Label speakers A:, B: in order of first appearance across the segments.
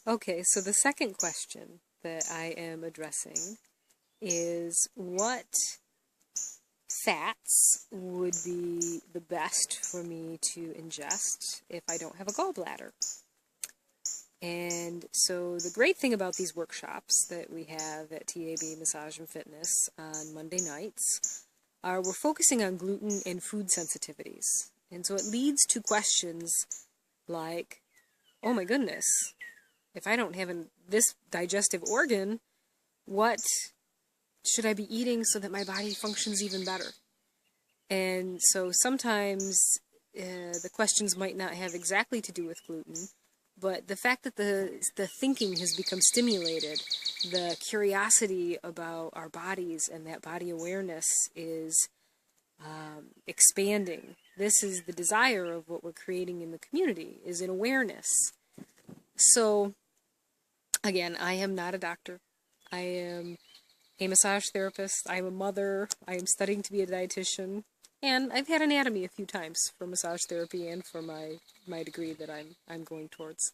A: Okay, so the second question that I am addressing is what fats would be the best for me to ingest if I don't have a gallbladder? And so the great thing about these workshops that we have at TAB Massage and Fitness on Monday nights are we're focusing on gluten and food sensitivities. And so it leads to questions like, oh my goodness, if I don't have this digestive organ, what should I be eating so that my body functions even better? And so sometimes the questions might not have exactly to do with gluten, but the fact that the thinking has become stimulated, the curiosity about our bodies and that body awareness is expanding. This is the desire of what we're creating in the community, is an awareness. So, again, I am not a doctor. I am a massage therapist. I am a mother. I am studying to be a dietitian. And I've had anatomy a few times for massage therapy and for my degree that I'm going towards.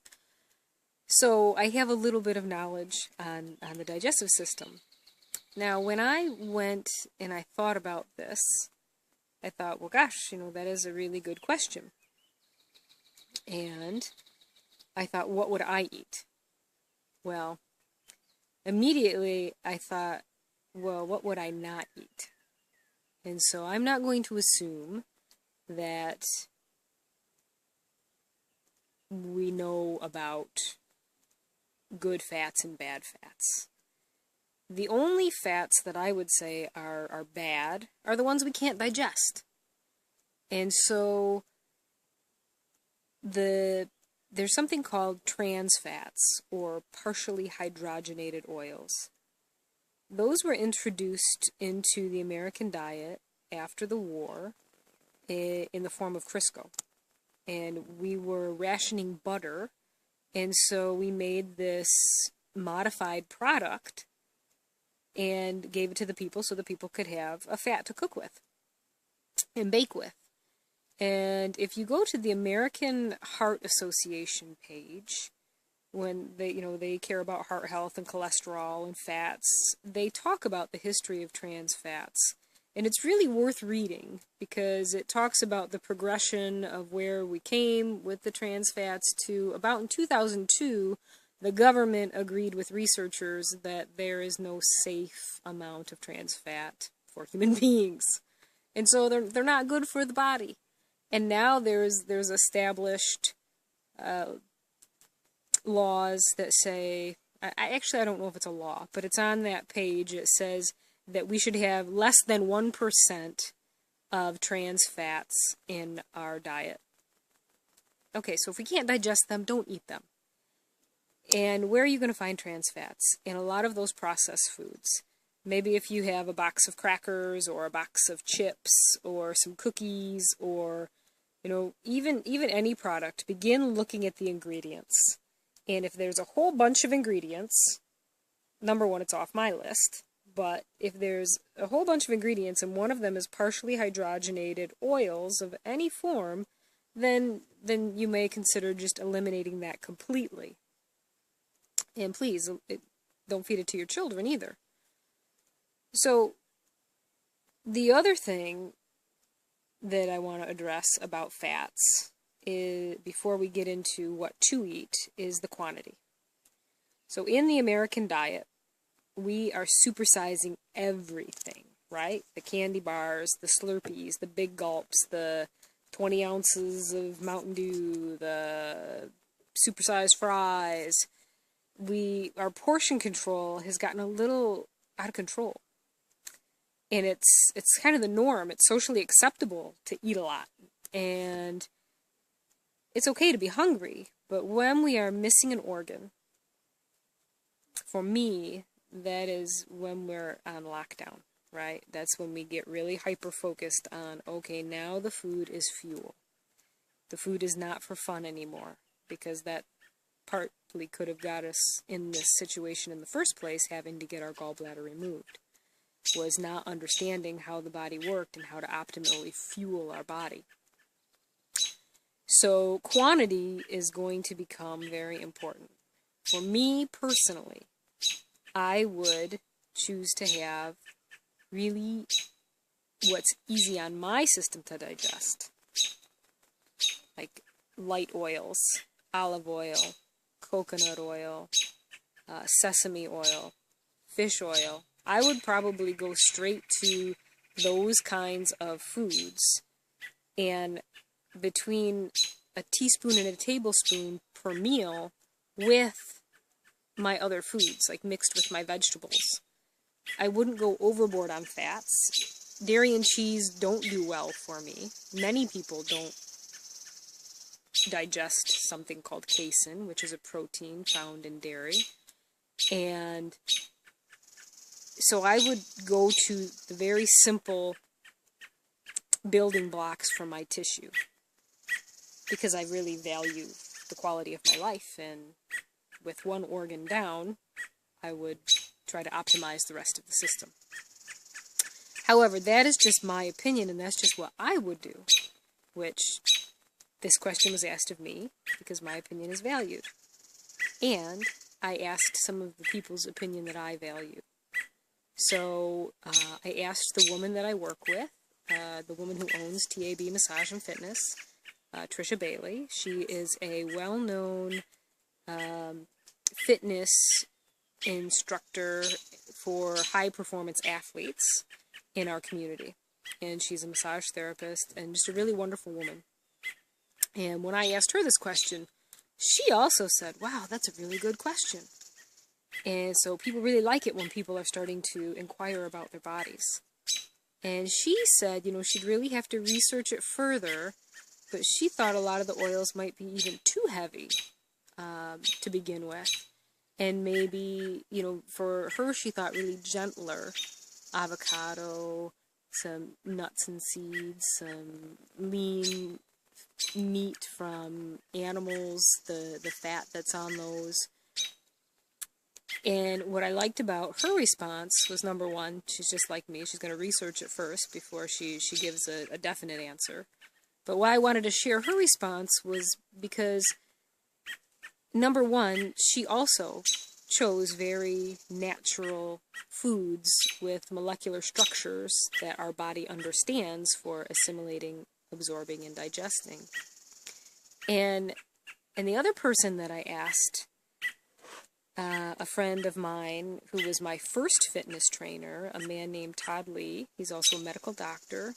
A: So I have a little bit of knowledge on the digestive system. Now, when I went and I thought about this, I thought, well, gosh, that is a really good question. And I thought, what would I eat? Well, immediately I thought, well, what would I not eat? And so I'm not going to assume that we know about good fats and bad fats. The only fats that I would say are bad are the ones we can't digest. And so there's something called trans fats or partially hydrogenated oils. Those were introduced into the American diet after the war in the form of Crisco. And we were rationing butter, and so we made this modified product and gave it to the people so the people could have a fat to cook with and bake with. And if you go to the American Heart Association page, when they care about heart health and cholesterol and fats, they talk about the history of trans fats. And it's really worth reading because it talks about the progression of where we came with the trans fats to about in 2002, the government agreed with researchers that there is no safe amount of trans fat for human beings. And so they're not good for the body. And now there's established laws that say, I don't know if it's a law, but it's on that page. It says that we should have less than 1% of trans fats in our diet. Okay, so if we can't digest them, don't eat them. And where are you going to find trans fats? In a lot of those processed foods. Maybe if you have a box of crackers or a box of chips or some cookies or, even any product, begin looking at the ingredients. And if there's a whole bunch of ingredients, number one, it's off my list. But if there's a whole bunch of ingredients and one of them is partially hydrogenated oils of any form, then you may consider just eliminating that completely. And please, don't feed it to your children either. So the other thing that I want to address about fats is, before we get into what to eat, is the quantity. So in the American diet, we are supersizing everything, right? The candy bars, the Slurpees, the big gulps, the 20 ounces of Mountain Dew, the supersized fries. Our portion control has gotten a little out of control. And it's kind of the norm. It's socially acceptable to eat a lot. And it's okay to be hungry, but when we are missing an organ, for me, that is when we're on lockdown, right? That's when we get really hyper-focused on, okay, now the food is fuel. The food is not for fun anymore, because that partly could have got us in this situation in the first place, having to get our gallbladder removed, was not understanding how the body worked and how to optimally fuel our body. So quantity is going to become very important. For me personally, I would choose to have really what's easy on my system to digest, like light oils, olive oil, coconut oil, sesame oil, fish oil. I would probably go straight to those kinds of foods, and between a teaspoon and a tablespoon per meal with my other foods, like mixed with my vegetables. I wouldn't go overboard on fats. Dairy and cheese don't do well for me. Many people don't digest something called casein, which is a protein found in dairy. And so I would go to the very simple building blocks for my tissue, because I really value the quality of my life, and with one organ down, I would try to optimize the rest of the system. However, that is just my opinion, and that's just what I would do, which this question was asked of me because my opinion is valued. And I asked some of the people's opinion that I value. So I asked the woman that I work with, the woman who owns TAB Massage and Fitness, Trisha Bailey. She is a well-known fitness instructor for high-performance athletes in our community. And she's a massage therapist and just a really wonderful woman. And when I asked her this question, she also said, wow, that's a really good question. And so people really like it when people are starting to inquire about their bodies. And she said, you know, she'd really have to research it further, but she thought a lot of the oils might be even too heavy to begin with. And maybe, you know, for her, she thought really gentler avocado, some nuts and seeds, some lean meat from animals, the fat that's on those. And what I liked about her response was, number one, she's just like me. She's going to research it first before she gives a definite answer. But why I wanted to share her response was because, number one, she also chose very natural foods with molecular structures that our body understands for assimilating, absorbing, and digesting. And the other person that I asked, a friend of mine who was my first fitness trainer, a man named Todd Lee. He's also a medical doctor.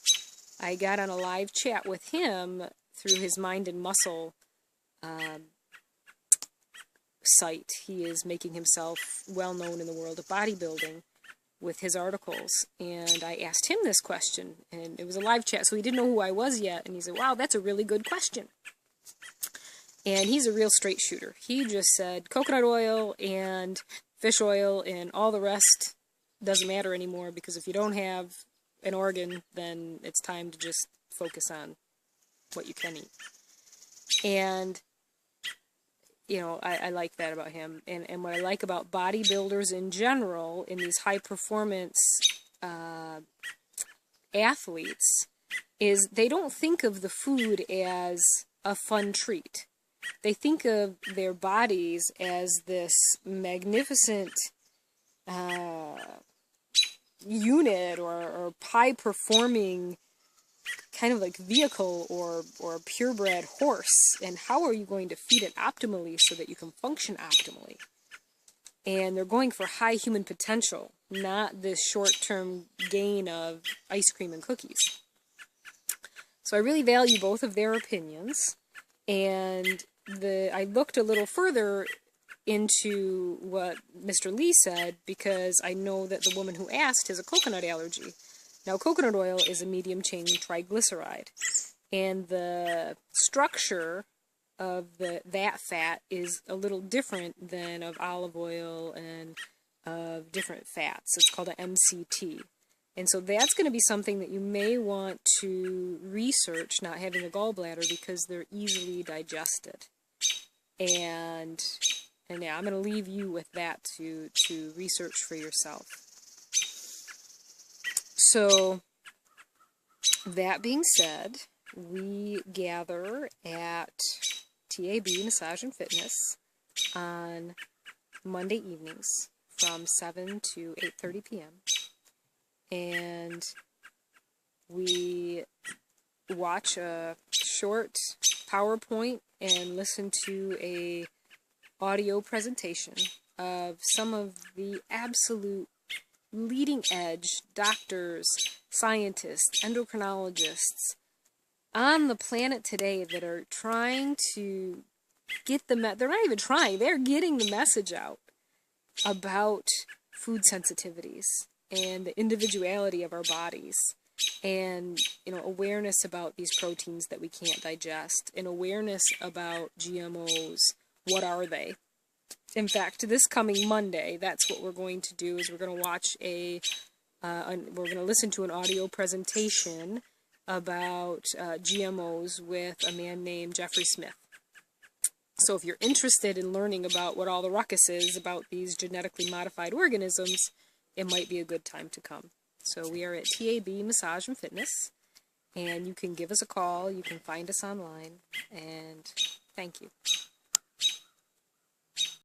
A: I got on a live chat with him through his Mind and Muscle site. He is making himself well known in the world of bodybuilding with his articles. And I asked him this question, and it was a live chat, so he didn't know who I was yet. And he said, wow, that's a really good question. And he's a real straight shooter. He just said coconut oil and fish oil and all the rest doesn't matter anymore, because if you don't have an organ, then it's time to just focus on what you can eat. And, you know, I like that about him. And what I like about bodybuilders in general, in these high-performance athletes, is they don't think of the food as a fun treat. They think of their bodies as this magnificent unit or high-performing kind of like vehicle or purebred horse. And how are you going to feed it optimally so that you can function optimally? And they're going for high human potential, not this short-term gain of ice cream and cookies. So I really value both of their opinions. And I looked a little further into what Mr. Lee said, because I know that the woman who asked has a coconut allergy. Now, coconut oil is a medium-chain triglyceride, and the structure of that fat is a little different than of olive oil and of different fats. It's called an MCT. And so that's going to be something that you may want to research, not having a gallbladder, because they're easily digested. And yeah, I'm going to leave you with that to research for yourself. So, that being said, we gather at TAB Massage and Fitness on Monday evenings from 7 to 8:30 p.m. And we watch a short PowerPoint and listen to a audio presentation of some of the absolute leading edge doctors, scientists, endocrinologists on the planet today that are trying to get they're not even trying, they're getting the message out about food sensitivities and the individuality of our bodies, and awareness about these proteins that we can't digest, and awareness about GMOs. What are they? In fact, this coming Monday, that's what we're going to do, is we're going to watch we're going to listen to an audio presentation about GMOs with a man named Jeffrey Smith. So if you're interested in learning about what all the ruckus is about these genetically modified organisms, it might be a good time to come. So we are at TAB Massage and Fitness, and you can give us a call, you can find us online, and thank you.